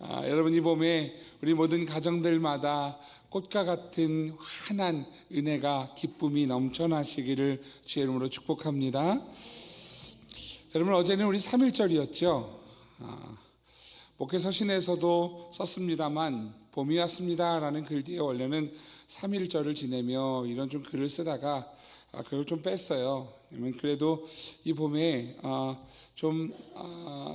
여러분, 이 봄에 우리 모든 가정들마다 꽃과 같은 환한 은혜가 기쁨이 넘쳐나시기를 주의 이름으로 축복합니다. 여러분, 어제는 우리 3.1절이었죠. 목회 서신에서도 썼습니다만 봄이 왔습니다 라는 글 뒤에 원래는 3.1절을 지내며 이런 좀 글을 쓰다가 그걸 좀 뺐어요. 그래도 이 봄에 좀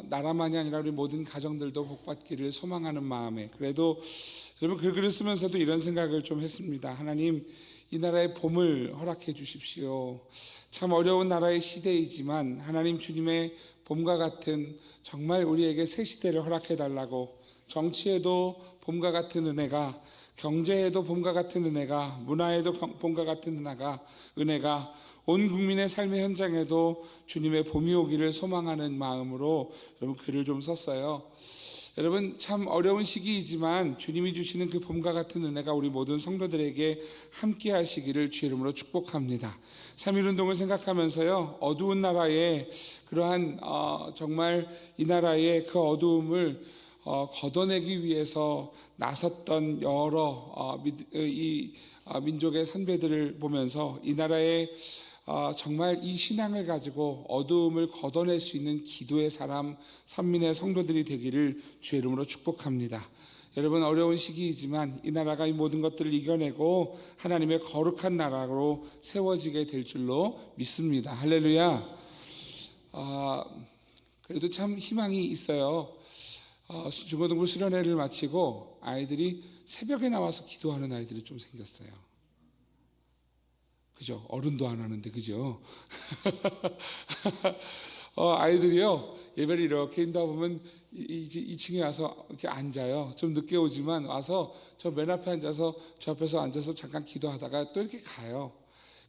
나라만이 아니라 우리 모든 가정들도 복받기를 소망하는 마음에, 그래도 여러분 그 글을 쓰면서도 이런 생각을 좀 했습니다. 하나님, 이 나라의 봄을 허락해 주십시오. 참 어려운 나라의 시대이지만 하나님 주님의 봄과 같은 정말 우리에게 새 시대를 허락해 달라고, 정치에도 봄과 같은 은혜가, 경제에도 봄과 같은 은혜가, 문화에도 봄과 같은 은혜가 온 국민의 삶의 현장에도 주님의 봄이 오기를 소망하는 마음으로 여러분 글을 좀 썼어요. 여러분, 참 어려운 시기이지만 주님이 주시는 그 봄과 같은 은혜가 우리 모든 성도들에게 함께 하시기를 주의 이름으로 축복합니다. 3.1운동을 생각하면서요, 어두운 나라에 그러한 정말 이 나라의 그 어두움을 걷어내기 위해서 나섰던 여러 민족의 선배들을 보면서 이 나라의 정말 이 신앙을 가지고 어두움을 걷어낼 수 있는 기도의 사람, 선민의 성도들이 되기를 주의 이름으로 축복합니다. 여러분, 어려운 시기이지만 이 나라가 이 모든 것들을 이겨내고 하나님의 거룩한 나라로 세워지게 될 줄로 믿습니다. 할렐루야. 그래도 참 희망이 있어요. 중고등부 수련회를 마치고 아이들이 새벽에 나와서 기도하는 아이들이 좀 생겼어요. 그죠? 어른도 안 하는데, 그죠? 아이들이요, 예배를 이렇게 인다 보면 2층에 와서 이렇게 앉아요. 좀 늦게 오지만 와서 저 맨 앞에 앉아서, 저 앞에서 앉아서 잠깐 기도하다가 또 이렇게 가요.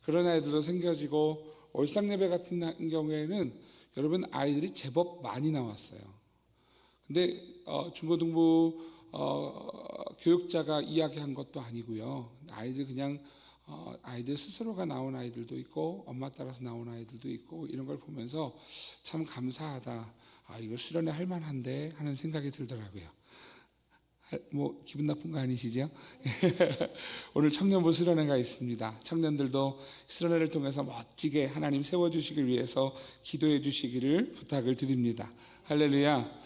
그런 아이들도 생겨지고, 올상 예배 같은 경우에는 여러분 아이들이 제법 많이 나왔어요. 근데 중고등부 교육자가 이야기한 것도 아니고요. 아이들 그냥 아이들 스스로가 나온 아이들도 있고 엄마 따라서 나온 아이들도 있고, 이런 걸 보면서 참 감사하다. 이거 수련회 할 만한데 하는 생각이 들더라고요. 뭐 기분 나쁜 거 아니시죠? 오늘 청년부 수련회가 있습니다. 청년들도 수련회를 통해서 멋지게 하나님 세워주시길 위해서 기도해 주시기를 부탁을 드립니다. 할렐루야.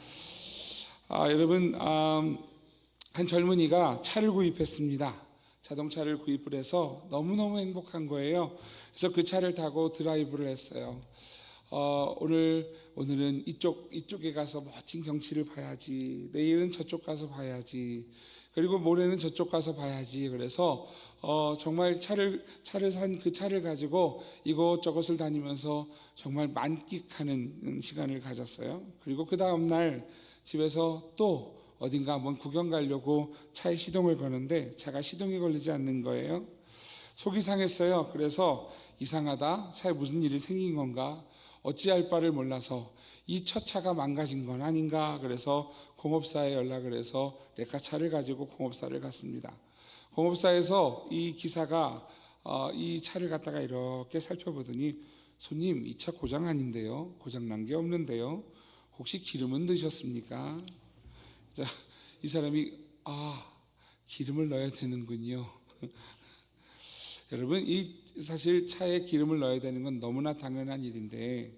여러분, 한 젊은이가 차를 구입했습니다. 자동차를 구입을 해서 너무너무 행복한 거예요. 그래서 그 차를 타고 드라이브를 했어요. 오늘은 이쪽에 가서 멋진 경치를 봐야지, 내일은 저쪽 가서 봐야지, 그리고 모레는 저쪽 가서 봐야지. 그래서 정말 차를 산 그 차를 가지고 이곳저곳을 다니면서 정말 만끽하는 시간을 가졌어요. 그리고 그 다음날 집에서 또 어딘가 한번 구경 가려고 차에 시동을 거는데 차가 시동이 걸리지 않는 거예요. 속이 상했어요. 그래서 이상하다, 차에 무슨 일이 생긴 건가, 어찌할 바를 몰라서 이 첫 차가 망가진 건 아닌가. 그래서 공업사에 연락을 해서 레카차를 가지고 공업사를 갔습니다. 공업사에서 이 기사가 이 차를 갖다가 이렇게 살펴보더니, 손님, 이 차 고장 아닌데요, 고장 난 게 없는데요, 혹시 기름은 넣으셨습니까? 자, 이 사람이 기름을 넣어야 되는군요. 여러분, 사실 차에 기름을 넣어야 되는 건 너무나 당연한 일인데,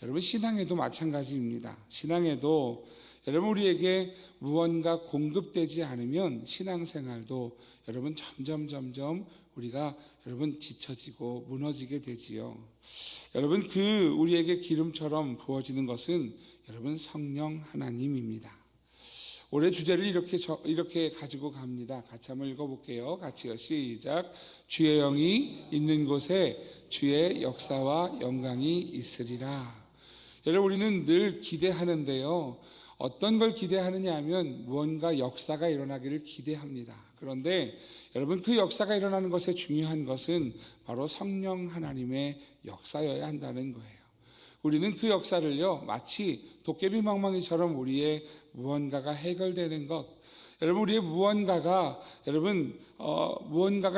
여러분 신앙에도 마찬가지입니다. 신앙에도 여러분 우리에게 무언가 공급되지 않으면 신앙생활도 여러분 점점 우리가 여러분 지쳐지고 무너지게 되지요. 여러분, 그 우리에게 기름처럼 부어지는 것은 여러분 성령 하나님입니다. 올해 주제를 이렇게 가지고 갑니다. 같이 한번 읽어볼게요. 같이요. 시작. 주의 영이 있는 곳에 주의 역사와 영광이 있으리라. 여러분, 우리는 늘 기대하는데요, 어떤 걸 기대하느냐 하면 무언가 역사가 일어나기를 기대합니다. 그런데 여러분, 그 역사가 일어나는 것에 중요한 것은 바로 성령 하나님의 역사여야 한다는 거예요. 우리는 그 역사를요, 마치 도깨비 망망이처럼 우리의 무언가가 해결되는 것, 여러분 우리의 무언가가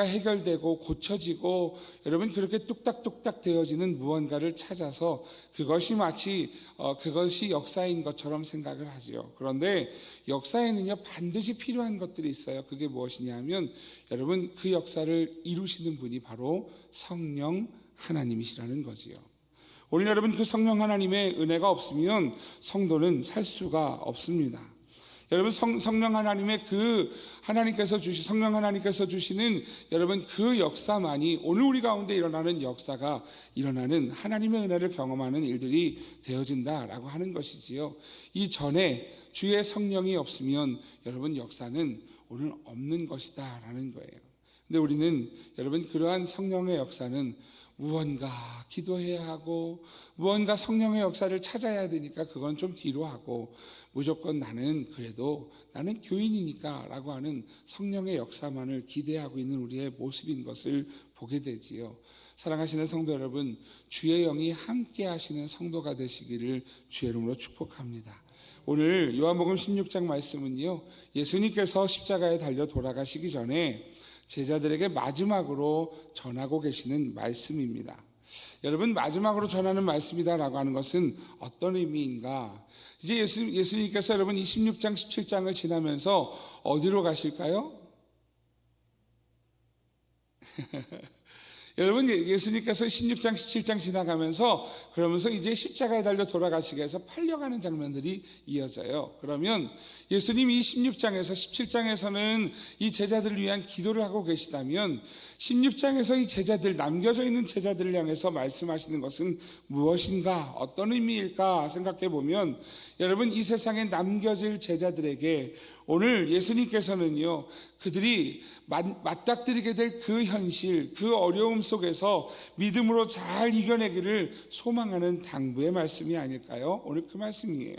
해결되고 고쳐지고 여러분 그렇게 뚝딱뚝딱 되어지는 무언가를 찾아서 그것이 마치 그것이 역사인 것처럼 생각을 하지요. 그런데 역사에는요 반드시 필요한 것들이 있어요. 그게 무엇이냐면 여러분 그 역사를 이루시는 분이 바로 성령 하나님이시라는 거지요. 오늘 여러분 그 성령 하나님의 은혜가 없으면 성도는 살 수가 없습니다. 여러분 성령 하나님의 성령 하나님께서 주시는 여러분 그 역사만이 오늘 우리 가운데 일어나는 하나님의 은혜를 경험하는 일들이 되어진다라고 하는 것이지요. 이전에 주의 성령이 없으면 여러분 역사는 오늘 없는 것이다라는 거예요. 근데 우리는 여러분 그러한 성령의 역사는 무언가 기도해야 하고 무언가 성령의 역사를 찾아야 되니까 그건 좀 뒤로 하고 무조건 나는 교인이니까 라고 하는 성령의 역사만을 기대하고 있는 우리의 모습인 것을 보게 되지요. 사랑하시는 성도 여러분, 주의 영이 함께 하시는 성도가 되시기를 주의 이름으로 축복합니다. 오늘 요한복음 16장 말씀은요, 예수님께서 십자가에 달려 돌아가시기 전에 제자들에게 마지막으로 전하고 계시는 말씀입니다. 여러분 마지막으로 전하는 말씀이다라고 하는 것은 어떤 의미인가? 이제 예수님께서 여러분 이 16장 17장을 지나면서 어디로 가실까요? 여러분 예수님께서 16장 17장 지나가면서 그러면서 이제 십자가에 달려 돌아가시기 위해서 팔려가는 장면들이 이어져요. 그러면 예수님이 16장에서 17장에서는 이 제자들을 위한 기도를 하고 계시다면 16장에서 이 제자들, 남겨져 있는 제자들을 향해서 말씀하시는 것은 무엇인가, 어떤 의미일까 생각해 보면 여러분 이 세상에 남겨질 제자들에게 오늘 예수님께서는요 그들이 맞닥뜨리게 될 그 현실, 그 어려움 속에서 믿음으로 잘 이겨내기를 소망하는 당부의 말씀이 아닐까요? 오늘 그 말씀이에요.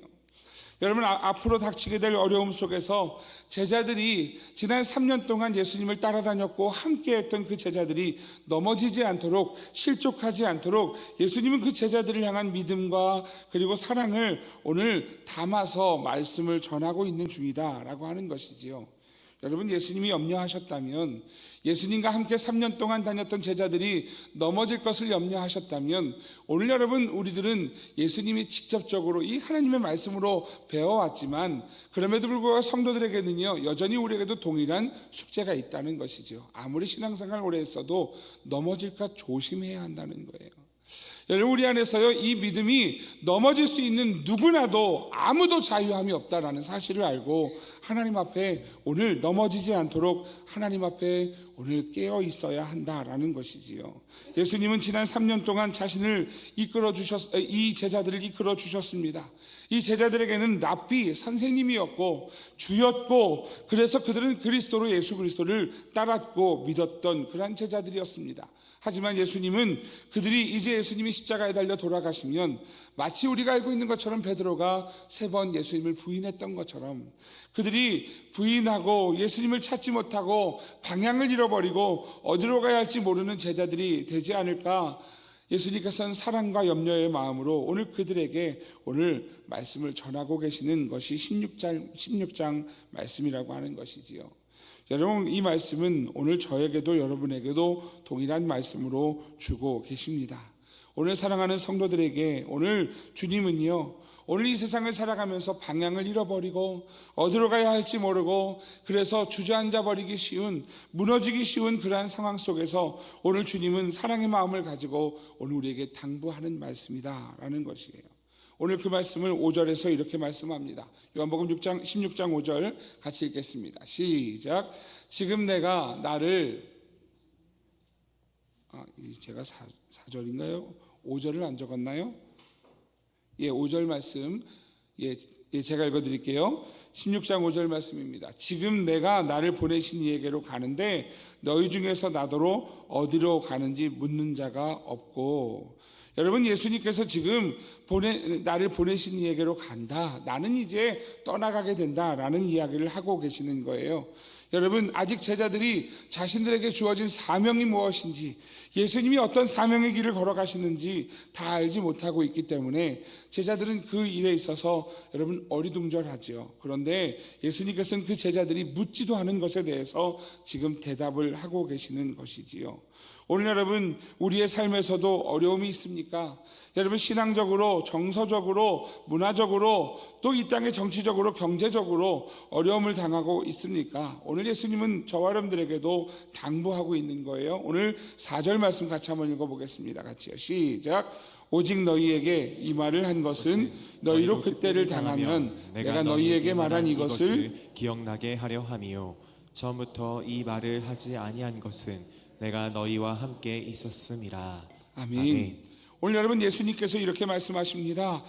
여러분 앞으로 닥치게 될 어려움 속에서 제자들이 지난 3년 동안 예수님을 따라다녔고 함께했던 그 제자들이 넘어지지 않도록, 실족하지 않도록 예수님은 그 제자들을 향한 믿음과 그리고 사랑을 오늘 담아서 말씀을 전하고 있는 중이다라고 하는 것이지요. 여러분 예수님이 염려하셨다면, 예수님과 함께 3년 동안 다녔던 제자들이 넘어질 것을 염려하셨다면 오늘 여러분 우리들은 예수님이 직접적으로 이 하나님의 말씀으로 배워왔지만 그럼에도 불구하고 성도들에게는요 여전히 우리에게도 동일한 숙제가 있다는 것이죠. 아무리 신앙생활 오래 했어도 넘어질까 조심해야 한다는 거예요. 여러분 우리 안에서요 이 믿음이 넘어질 수 있는 누구나도 아무도 자유함이 없다라는 사실을 알고 하나님 앞에 오늘 넘어지지 않도록 하나님 앞에 오늘 깨어 있어야 한다라는 것이지요. 예수님은 지난 3년 동안 자신을 이 제자들을 이끌어 주셨습니다. 이 제자들에게는 랍비 선생님이었고 주였고 그래서 그들은 그리스도로 예수 그리스도를 따랐고 믿었던 그런 제자들이었습니다. 하지만 예수님은 그들이 이제 예수님이 십자가에 달려 돌아가시면 마치 우리가 알고 있는 것처럼 베드로가 3번 예수님을 부인했던 것처럼 그들이 부인하고 예수님을 찾지 못하고 방향을 잃어버리고 어디로 가야 할지 모르는 제자들이 되지 않을까. 예수님께서는 사랑과 염려의 마음으로 오늘 그들에게 오늘 말씀을 전하고 계시는 것이 16장 말씀이라고 하는 것이지요. 여러분 이 말씀은 오늘 저에게도 여러분에게도 동일한 말씀으로 주고 계십니다. 오늘 사랑하는 성도들에게 오늘 주님은요 오늘 이 세상을 살아가면서 방향을 잃어버리고 어디로 가야 할지 모르고 그래서 주저앉아 버리기 쉬운, 무너지기 쉬운 그러한 상황 속에서 오늘 주님은 사랑의 마음을 가지고 오늘 우리에게 당부하는 말씀이다라는 것이에요. 오늘 그 말씀을 5절에서 이렇게 말씀합니다. 요한복음 16장 5절 같이 읽겠습니다. 시작. 지금 내가 나를 제가 4절인가요? 5절을 안 적었나요? 5절 말씀 제가 읽어드릴게요. 16장 5절 말씀입니다. 지금 내가 나를 보내신 이에게로 가는데 너희 중에서 나더러 어디로 가는지 묻는 자가 없고. 여러분 예수님께서 지금 나를 보내신 이에게로 간다, 나는 이제 떠나가게 된다라는 이야기를 하고 계시는 거예요. 여러분 아직 제자들이 자신들에게 주어진 사명이 무엇인지 예수님이 어떤 사명의 길을 걸어가시는지 다 알지 못하고 있기 때문에 제자들은 그 일에 있어서 여러분 어리둥절하죠. 그런데 예수님께서는 그 제자들이 묻지도 않은 것에 대해서 지금 대답을 하고 계시는 것이지요. 오늘 여러분 우리의 삶에서도 어려움이 있습니까? 여러분 신앙적으로, 정서적으로, 문화적으로, 또 이 땅의 정치적으로, 경제적으로 어려움을 당하고 있습니까? 오늘 예수님은 저와 여러분들에게도 당부하고 있는 거예요. 오늘 4절 말씀 같이 한번 읽어보겠습니다. 같이요. 시작. 오직 너희에게 이 말을 한 것은 너희로 그때를 당하면 내가 너희에게 말한 이것을 기억나게 하려 함이요 처음부터 이 말을 하지 아니한 것은 내가 너희와 함께 있었음이라. 아멘. 오늘 여러분 예수님께서 이렇게 말씀하십니다.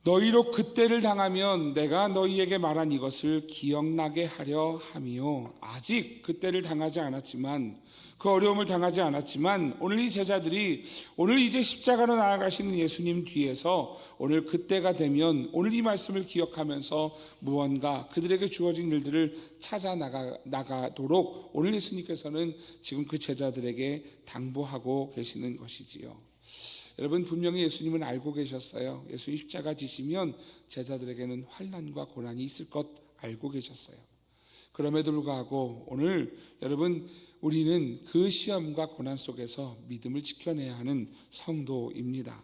너희로 그때를 당하면 내가 너희에게 말한 이것을 기억나게 하려 함이요. 아직 그때를 당하지 않았지만, 그 어려움을 당하지 않았지만, 오늘 이 제자들이 오늘 이제 십자가로 나아가시는 예수님 뒤에서 오늘 그때가 되면 오늘 이 말씀을 기억하면서 무언가 그들에게 주어진 일들을 찾아 나가도록 오늘 예수님께서는 지금 그 제자들에게 당부하고 계시는 것이지요. 여러분 분명히 예수님은 알고 계셨어요. 예수님 십자가 지시면 제자들에게는 환난과 고난이 있을 것 알고 계셨어요. 그럼에도 불구하고 오늘 여러분 우리는 그 시험과 고난 속에서 믿음을 지켜내야 하는 성도입니다.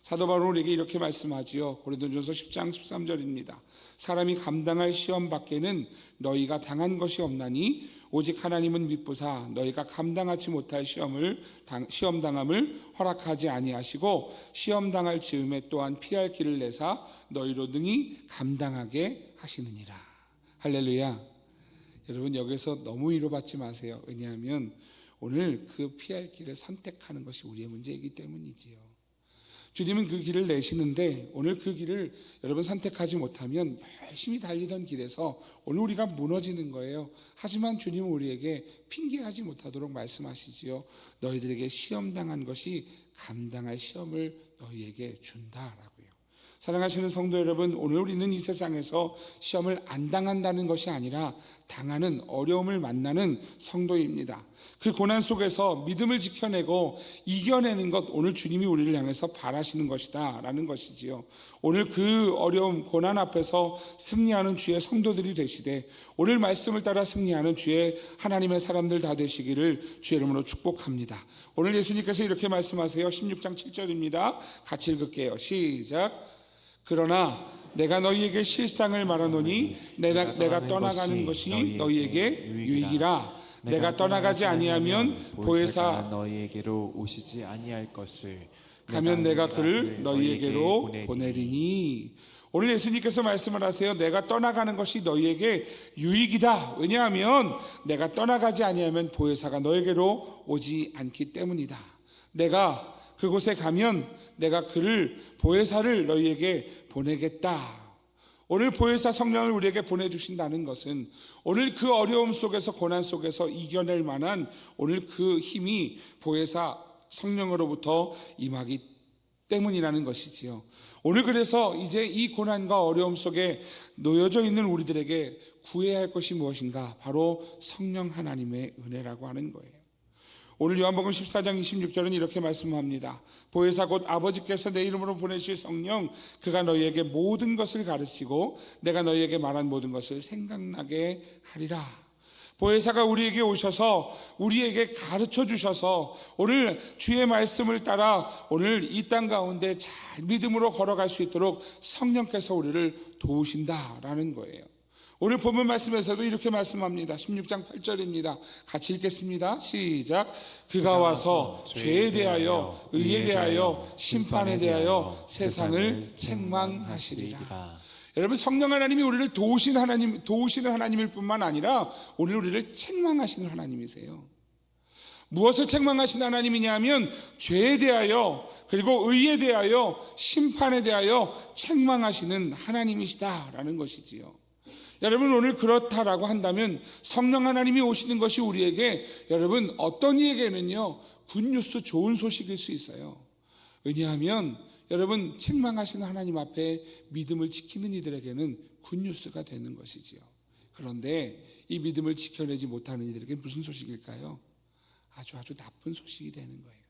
사도 바울은 우리에게 이렇게 말씀하지요. 고린도전서 10장 13절입니다. 사람이 감당할 시험 밖에는 너희가 당한 것이 없나니 오직 하나님은 미쁘사 너희가 감당하지 못할 시험 당함을 허락하지 아니하시고 시험 당할 즈음에 또한 피할 길을 내사 너희로 능히 감당하게 하시느니라. 할렐루야. 여러분 여기서 너무 위로받지 마세요. 왜냐하면 오늘 그 피할 길을 선택하는 것이 우리의 문제이기 때문이지요. 주님은 그 길을 내시는데 오늘 그 길을 여러분 선택하지 못하면 열심히 달리던 길에서 오늘 우리가 무너지는 거예요. 하지만 주님은 우리에게 핑계하지 못하도록 말씀하시지요. 너희들에게 시험당한 것이 감당할 시험을 너희에게 준다라고요. 사랑하시는 성도 여러분, 오늘 우리는 이 세상에서 시험을 안 당한다는 것이 아니라 당하는 어려움을 만나는 성도입니다. 그 고난 속에서 믿음을 지켜내고 이겨내는 것, 오늘 주님이 우리를 향해서 바라시는 것이다 라는 것이지요. 오늘 그 어려움, 고난 앞에서 승리하는 주의 성도들이 되시되 오늘 말씀을 따라 승리하는 주의 하나님의 사람들 다 되시기를 주의 이름으로 축복합니다. 오늘 예수님께서 이렇게 말씀하세요. 16장 7절입니다. 같이 읽을게요. 시작. 그러나 내가 너희에게 실상을 말하노니 내가 떠나가는 것이 너희에게 유익이라. 내가 떠나가지 아니하면 보혜사 너희에게로 오시지 아니할 것을 가면 내가 그를 너희에게로 보내리니. 오늘 예수님께서 말씀을 하세요. 내가 떠나가는 것이 너희에게 유익이다. 왜냐하면 내가 떠나가지 아니하면 보혜사가 너희에게로 오지 않기 때문이다. 내가 그곳에 가면 내가 그를 보혜사를 너희에게 보내겠다. 오늘 보혜사 성령을 우리에게 보내주신다는 것은 오늘 그 어려움 속에서 고난 속에서 이겨낼 만한 오늘 그 힘이 보혜사 성령으로부터 임하기 때문이라는 것이지요. 오늘 그래서 이제 이 고난과 어려움 속에 놓여져 있는 우리들에게 구해야 할 것이 무엇인가? 바로 성령 하나님의 은혜라고 하는 거예요. 오늘 요한복음 14장 26절은 이렇게 말씀합니다. 보혜사 곧 아버지께서 내 이름으로 보내실 성령, 그가 너희에게 모든 것을 가르치고 내가 너희에게 말한 모든 것을 생각나게 하리라. 보혜사가 우리에게 오셔서 우리에게 가르쳐 주셔서 오늘 주의 말씀을 따라 오늘 이 땅 가운데 잘 믿음으로 걸어갈 수 있도록 성령께서 우리를 도우신다라는 거예요. 오늘 본문 말씀에서도 이렇게 말씀합니다. 16장 8절입니다. 같이 읽겠습니다. 시작. 그가 와서 죄에 대하여 의에 대하여 심판에 대하여 세상을 책망하시리라. 여러분 성령 하나님이 우리를 도우시는 하나님일 뿐만 아니라 오늘 우리를 책망하시는 하나님이세요. 무엇을 책망하시는 하나님이냐 하면 죄에 대하여 그리고 의에 대하여 심판에 대하여 책망하시는 하나님이시다라는 것이지요. 여러분 오늘 그렇다라고 한다면 성령 하나님이 오시는 것이 우리에게 여러분 어떤 이에게는요 굿뉴스 좋은 소식일 수 있어요. 왜냐하면 여러분 책망하시는 하나님 앞에 믿음을 지키는 이들에게는 굿뉴스가 되는 것이지요. 그런데 이 믿음을 지켜내지 못하는 이들에게 무슨 소식일까요? 아주 나쁜 소식이 되는 거예요.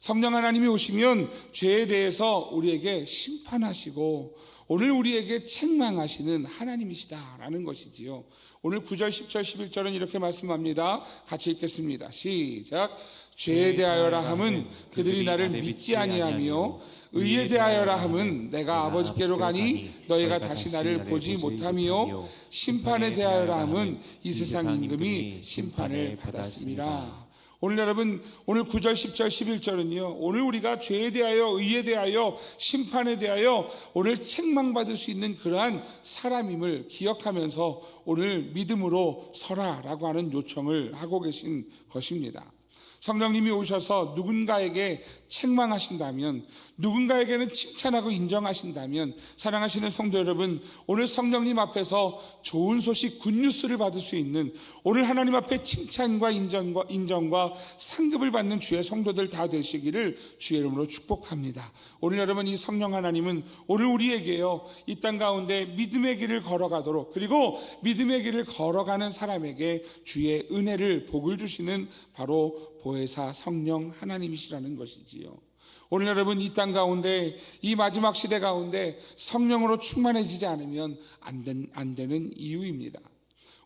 성령 하나님이 오시면 죄에 대해서 우리에게 심판하시고 오늘 우리에게 책망하시는 하나님이시다라는 것이지요. 오늘 9절, 10절, 11절은 이렇게 말씀합니다. 같이 읽겠습니다. 시작. 죄에 대하여라 함은 그들이 나를 믿지 아니하며 의에 대하여라 함은 내가 아버지께로 가니 너희가 다시 나를 보지 못하며 심판에 대하여라 함은 이 세상 임금이 심판을 받았습니다. 오늘 여러분, 오늘 9절, 10절, 11절은요, 오늘 우리가 죄에 대하여, 의에 대하여, 심판에 대하여 오늘 책망받을 수 있는 그러한 사람임을 기억하면서 오늘 믿음으로 서라라고 하는 요청을 하고 계신 것입니다. 성령님이 오셔서 누군가에게 책망하신다면, 누군가에게는 칭찬하고 인정하신다면, 사랑하시는 성도 여러분, 오늘 성령님 앞에서 좋은 소식, 굿뉴스를 받을 수 있는, 오늘 하나님 앞에 칭찬과 인정과 상급을 받는 주의 성도들 다 되시기를 주의 이름으로 축복합니다. 오늘 여러분, 이 성령 하나님은 오늘 우리에게요, 이 땅 가운데 믿음의 길을 걸어가도록, 그리고 믿음의 길을 걸어가는 사람에게 주의 은혜를, 복을 주시는 바로 보혜사 성령 하나님이시라는 것이지요. 오늘 여러분, 이 땅 가운데, 이 마지막 시대 가운데 성령으로 충만해지지 않으면 안 되는 이유입니다.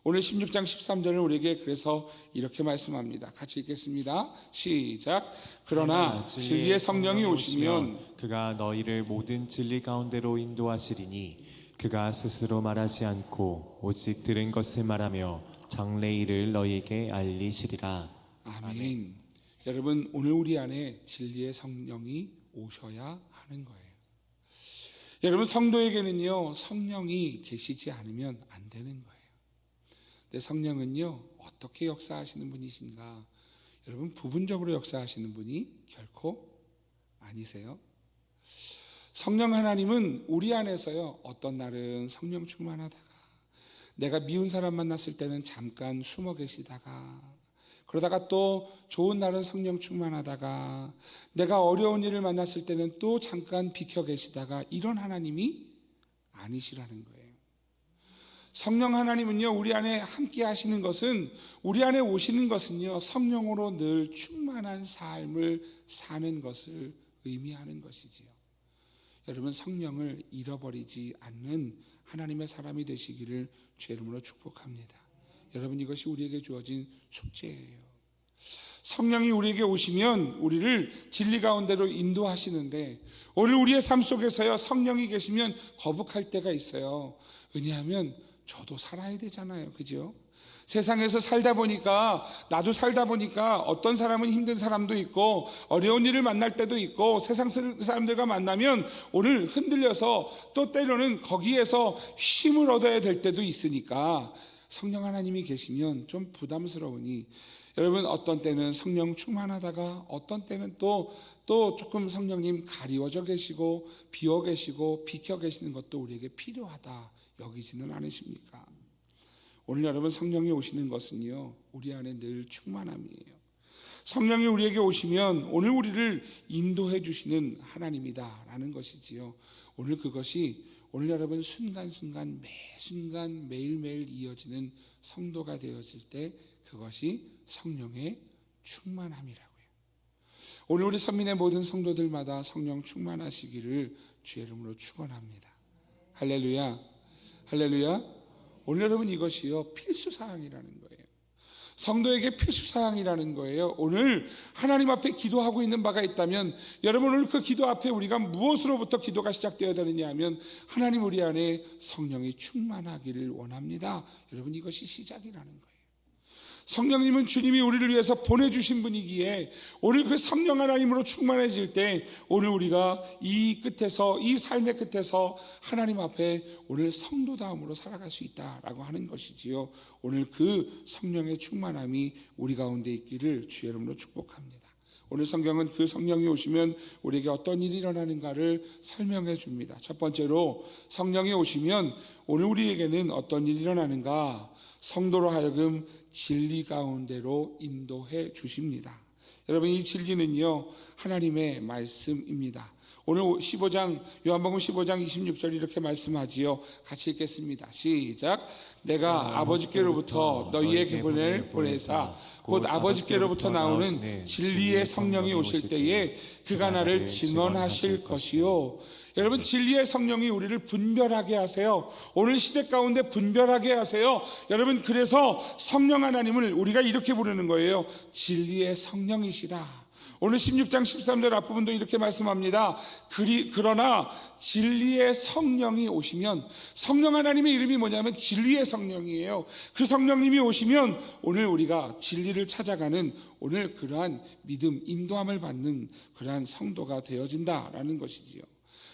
오늘 16장 13절을 우리에게 그래서 이렇게 말씀합니다. 같이 읽겠습니다. 시작. 그러나 진리의 성령이 오시면 그가 너희를 모든 진리 가운데로 인도하시리니 그가 스스로 말하지 않고 오직 들은 것을 말하며 장래일을 너희에게 알리시리라. 아멘. 여러분, 오늘 우리 안에 진리의 성령이 오셔야 하는 거예요. 여러분, 성도에게는요, 성령이 계시지 않으면 안 되는 거예요. 근데 성령은요, 어떻게 역사하시는 분이신가? 여러분, 부분적으로 역사하시는 분이 결코 아니세요. 성령 하나님은 우리 안에서요, 어떤 날은 성령 충만하다가, 내가 미운 사람 만났을 때는 잠깐 숨어 계시다가, 그러다가 또 좋은 날은 성령 충만하다가, 내가 어려운 일을 만났을 때는 또 잠깐 비켜 계시다가, 이런 하나님이 아니시라는 거예요. 성령 하나님은요, 우리 안에 함께 하시는 것은, 우리 안에 오시는 것은요, 성령으로 늘 충만한 삶을 사는 것을 의미하는 것이지요. 여러분, 성령을 잃어버리지 않는 하나님의 사람이 되시기를 주의 이름으로 축복합니다. 여러분, 이것이 우리에게 주어진 숙제예요. 성령이 우리에게 오시면 우리를 진리 가운데로 인도하시는데, 오늘 우리의 삶 속에서요, 성령이 계시면 거북할 때가 있어요. 왜냐하면 저도 살아야 되잖아요. 그죠? 세상에서 살다 보니까, 나도 살다 보니까 어떤 사람은 힘든 사람도 있고 어려운 일을 만날 때도 있고, 세상 사람들과 만나면 오늘 흔들려서 또 때로는 거기에서 힘을 얻어야 될 때도 있으니까 성령 하나님이 계시면 좀 부담스러우니, 여러분, 어떤 때는 성령 충만하다가 어떤 때는 또 조금 성령님 가리워져 계시고 비어 계시고 비켜 계시는 것도 우리에게 필요하다 여기지는 않으십니까? 오늘 여러분, 성령이 오시는 것은요, 우리 안에 늘 충만함이에요. 성령이 우리에게 오시면 오늘 우리를 인도해 주시는 하나님이다라는 것이지요. 오늘 그것이 오늘 여러분 순간순간, 매순간, 매일매일 이어지는 성도가 되었을 때 그것이 성령의 충만함이라고요. 오늘 우리 선민의 모든 성도들마다 성령 충만하시기를 주의 이름으로 축원합니다. 할렐루야, 할렐루야. 오늘 여러분, 이것이요, 필수사항이라는 거예요. 성도에게 필수사항이라는 거예요. 오늘 하나님 앞에 기도하고 있는 바가 있다면, 여러분, 오늘 그 기도 앞에 우리가 무엇으로부터 기도가 시작되어야 되느냐 하면, 하나님 우리 안에 성령이 충만하기를 원합니다. 여러분, 이것이 시작이라는 거예요. 성령님은 주님이 우리를 위해서 보내주신 분이기에 오늘 그 성령 하나님으로 충만해질 때 오늘 우리가 이 끝에서, 이 삶의 끝에서 하나님 앞에 오늘 성도다움으로 살아갈 수 있다라고 하는 것이지요. 오늘 그 성령의 충만함이 우리 가운데 있기를 주의 이름으로 축복합니다. 오늘 성경은 그 성령이 오시면 우리에게 어떤 일이 일어나는가를 설명해 줍니다. 첫 번째로, 성령이 오시면 오늘 우리에게는 어떤 일이 일어나는가? 성도로 하여금 진리 가운데로 인도해 주십니다. 여러분, 이 진리는요, 하나님의 말씀입니다. 오늘 15장 요한복음 15장 26절 이렇게 말씀하지요. 같이 읽겠습니다. 시작. 내가 아버지께로부터 너희에게 보내사 곧 아버지께로부터 나오는 진리의 성령이 오실 때에 그가 나를 증언하실 것이요. 여러분, 진리의 성령이 우리를 분별하게 하세요. 오늘 시대 가운데 분별하게 하세요. 여러분, 그래서 성령 하나님을 우리가 이렇게 부르는 거예요. 진리의 성령이시다. 오늘 16장 13절 앞부분도 이렇게 말씀합니다. 그러나 진리의 성령이 오시면, 성령 하나님의 이름이 뭐냐면 진리의 성령이에요. 그 성령님이 오시면 오늘 우리가 진리를 찾아가는, 오늘 그러한 믿음, 인도함을 받는 그러한 성도가 되어진다라는 것이지요.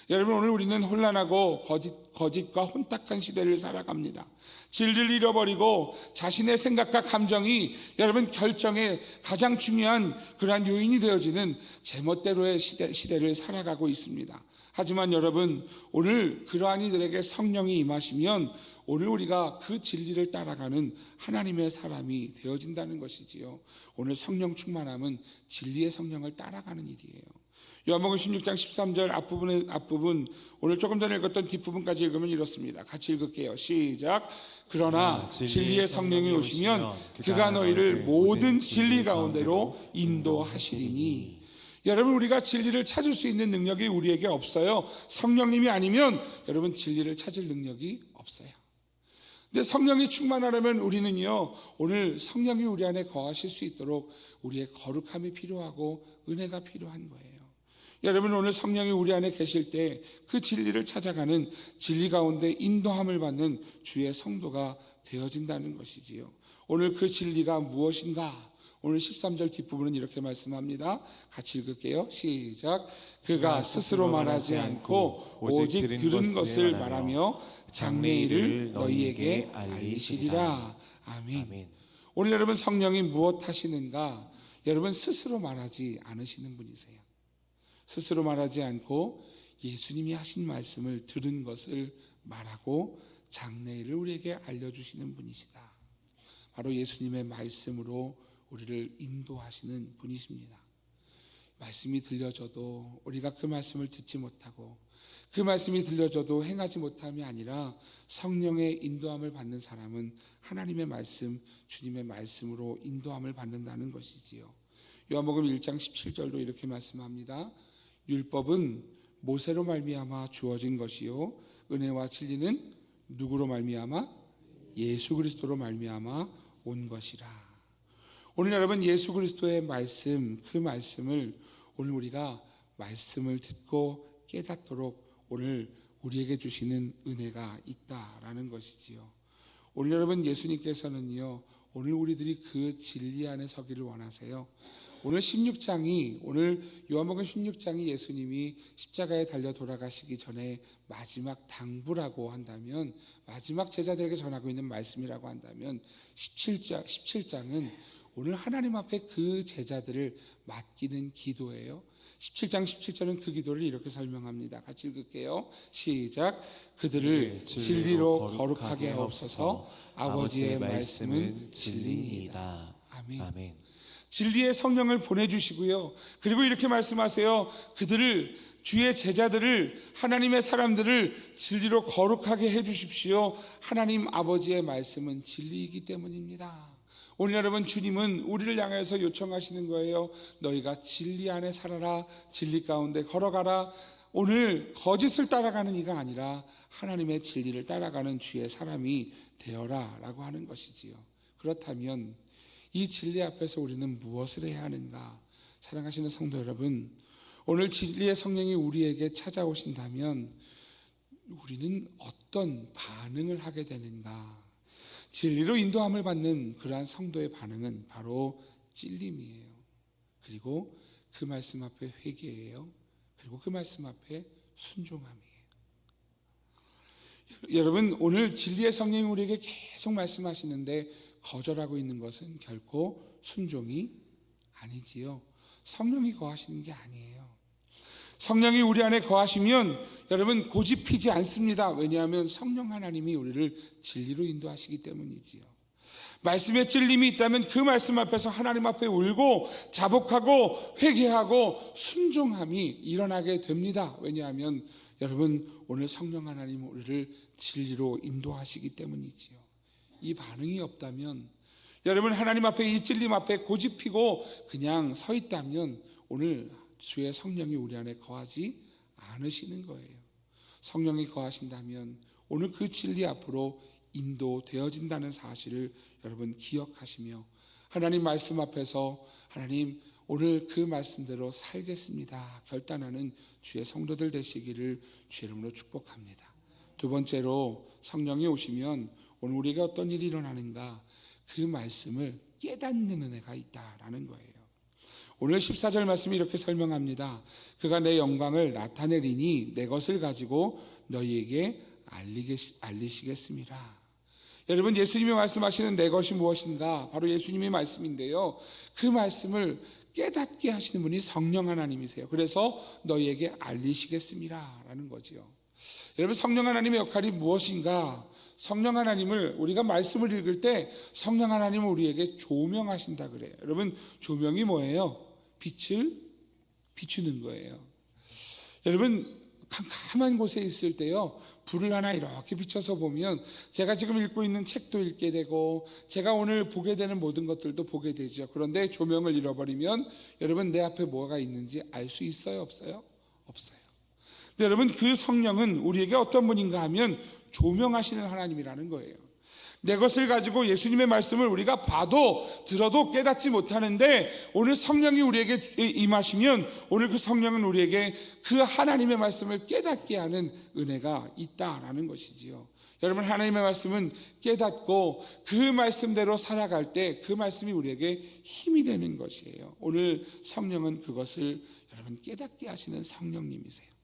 여러분, 오늘 우리는 혼란하고 거짓과 혼탁한 시대를 살아갑니다. 진리를 잃어버리고 자신의 생각과 감정이 여러분 결정의 가장 중요한 그러한 요인이 되어지는 제멋대로의 시대를 살아가고 있습니다. 하지만 여러분, 오늘 그러한 이들에게 성령이 임하시면 오늘 우리가 그 진리를 따라가는 하나님의 사람이 되어진다는 것이지요. 오늘 성령 충만함은 진리의 성령을 따라가는 일이에요. 요한복음 16장 13절 앞부분 오늘 조금 전에 읽었던 뒷부분까지 읽으면 이렇습니다. 같이 읽을게요. 시작. 그러나 진리의 성령이 오시면 그가 너희를 모든 진리 가운데로 인도하시리니. 여러분, 우리가 진리를 찾을 수 있는 능력이 우리에게 없어요. 성령님이 아니면 여러분 진리를 찾을 능력이 없어요. 근데 성령이 충만하려면 우리는요, 오늘 성령이 우리 안에 거하실 수 있도록 우리의 거룩함이 필요하고 은혜가 필요한 거예요. 여러분, 오늘 성령이 우리 안에 계실 때 그 진리를 찾아가는, 진리 가운데 인도함을 받는 주의 성도가 되어진다는 것이지요. 오늘 그 진리가 무엇인가? 오늘 13절 뒷부분은 이렇게 말씀합니다. 같이 읽을게요. 시작. 그가 스스로 말하지 않고 오직 들은 것을 말하며 장래일을 너희에게 알리시리라. 아멘. 오늘 여러분, 성령이 무엇 하시는가? 여러분, 스스로 말하지 않으시는 분이세요. 스스로 말하지 않고 예수님이 하신 말씀을 들은 것을 말하고 장래일을 우리에게 알려주시는 분이시다. 바로 예수님의 말씀으로 우리를 인도하시는 분이십니다. 말씀이 들려져도 우리가 그 말씀을 듣지 못하고, 그 말씀이 들려져도 행하지 못함이 아니라 성령의 인도함을 받는 사람은 하나님의 말씀, 주님의 말씀으로 인도함을 받는다는 것이지요. 요한복음 1장 17절도 이렇게 말씀합니다. 율법은 모세로 말미암아 주어진 것이요 은혜와 진리는 누구로 말미암아? 예수 그리스도로 말미암아 온 것이라. 오늘 여러분, 예수 그리스도의 말씀, 그 말씀을 오늘 우리가 말씀을 듣고 깨닫도록 오늘 우리에게 주시는 은혜가 있다라는 것이지요. 오늘 여러분, 예수님께서는요, 오늘 우리들이 그 진리 안에 서기를 원하세요. 오늘 16장이, 오늘 요한복음 16장이 예수님이 십자가에 달려 돌아가시기 전에 마지막 당부라고 한다면, 마지막 제자들에게 전하고 있는 말씀이라고 한다면 17장은 오늘 하나님 앞에 그 제자들을 맡기는 기도예요. 17장 17절은 그 기도를 이렇게 설명합니다. 같이 읽을게요. 시작. 그들을 진리로 거룩하게 하옵소서. 아버지의 말씀은 진리니이다. 아멘. 진리의 성령을 보내주시고요, 그리고 이렇게 말씀하세요. 그들을, 주의 제자들을, 하나님의 사람들을 진리로 거룩하게 해주십시오. 하나님 아버지의 말씀은 진리이기 때문입니다. 오늘 여러분, 주님은 우리를 향해서 요청하시는 거예요. 너희가 진리 안에 살아라, 진리 가운데 걸어가라. 오늘 거짓을 따라가는 이가 아니라 하나님의 진리를 따라가는 주의 사람이 되어라 라고 하는 것이지요. 그렇다면 이 진리 앞에서 우리는 무엇을 해야 하는가? 사랑하시는 성도 여러분, 오늘 진리의 성령이 우리에게 찾아오신다면 우리는 어떤 반응을 하게 되는가? 진리로 인도함을 받는 그러한 성도의 반응은 바로 찔림이에요. 그리고 그 말씀 앞에 회개예요. 그리고 그 말씀 앞에 순종함이에요. 여러분, 오늘 진리의 성령이 우리에게 계속 말씀하시는데 거절하고 있는 것은 결코 순종이 아니지요. 성령이 거하시는 게 아니에요. 성령이 우리 안에 거하시면 여러분 고집 피지 않습니다. 왜냐하면 성령 하나님이 우리를 진리로 인도하시기 때문이지요. 말씀에 찔림이 있다면 그 말씀 앞에서 하나님 앞에 울고 자복하고 회개하고 순종함이 일어나게 됩니다. 왜냐하면 여러분, 오늘 성령 하나님 우리를 진리로 인도하시기 때문이지요. 이 반응이 없다면, 여러분 하나님 앞에 이 찔림 앞에 고집피고 그냥 서 있다면 오늘 주의 성령이 우리 안에 거하지 않으시는 거예요. 성령이 거하신다면 오늘 그 진리 앞으로 인도되어진다는 사실을 여러분 기억하시며, 하나님 말씀 앞에서 하나님 오늘 그 말씀대로 살겠습니다 결단하는 주의 성도들 되시기를 주의 이름으로 축복합니다. 두 번째로, 성령이 오시면 오늘 우리가 어떤 일이 일어나는가, 그 말씀을 깨닫는 은혜가 있다라는 거예요. 오늘 14절 말씀이 이렇게 설명합니다. 그가 내 영광을 나타내리니 내 것을 가지고 너희에게 알리시겠습니다. 여러분, 예수님이 말씀하시는 내 것이 무엇인가? 바로 예수님의 말씀인데요, 그 말씀을 깨닫게 하시는 분이 성령 하나님이세요. 그래서 너희에게 알리시겠습니다 라는 거지요. 여러분, 성령 하나님의 역할이 무엇인가? 성령 하나님을 우리가 말씀을 읽을 때 성령 하나님은 우리에게 조명하신다 그래요. 여러분, 조명이 뭐예요? 빛을 비추는 거예요. 여러분, 캄캄한 곳에 있을 때요, 불을 하나 이렇게 비춰서 보면 제가 지금 읽고 있는 책도 읽게 되고 제가 오늘 보게 되는 모든 것들도 보게 되죠. 그런데 조명을 잃어버리면 여러분, 내 앞에 뭐가 있는지 알 수 있어요? 없어요? 없어요. 근데 여러분, 그 성령은 우리에게 어떤 분인가 하면 조명하시는 하나님이라는 거예요. 내 것을 가지고 예수님의 말씀을 우리가 봐도 들어도 깨닫지 못하는데, 오늘 성령이 우리에게 임하시면 오늘 그 성령은 우리에게 그 하나님의 말씀을 깨닫게 하는 은혜가 있다라는 것이지요. 여러분, 하나님의 말씀은 깨닫고 그 말씀대로 살아갈 때 그 말씀이 우리에게 힘이 되는 것이에요. 오늘 성령은 그것을 여러분 깨닫게 하시는 성령님이세요.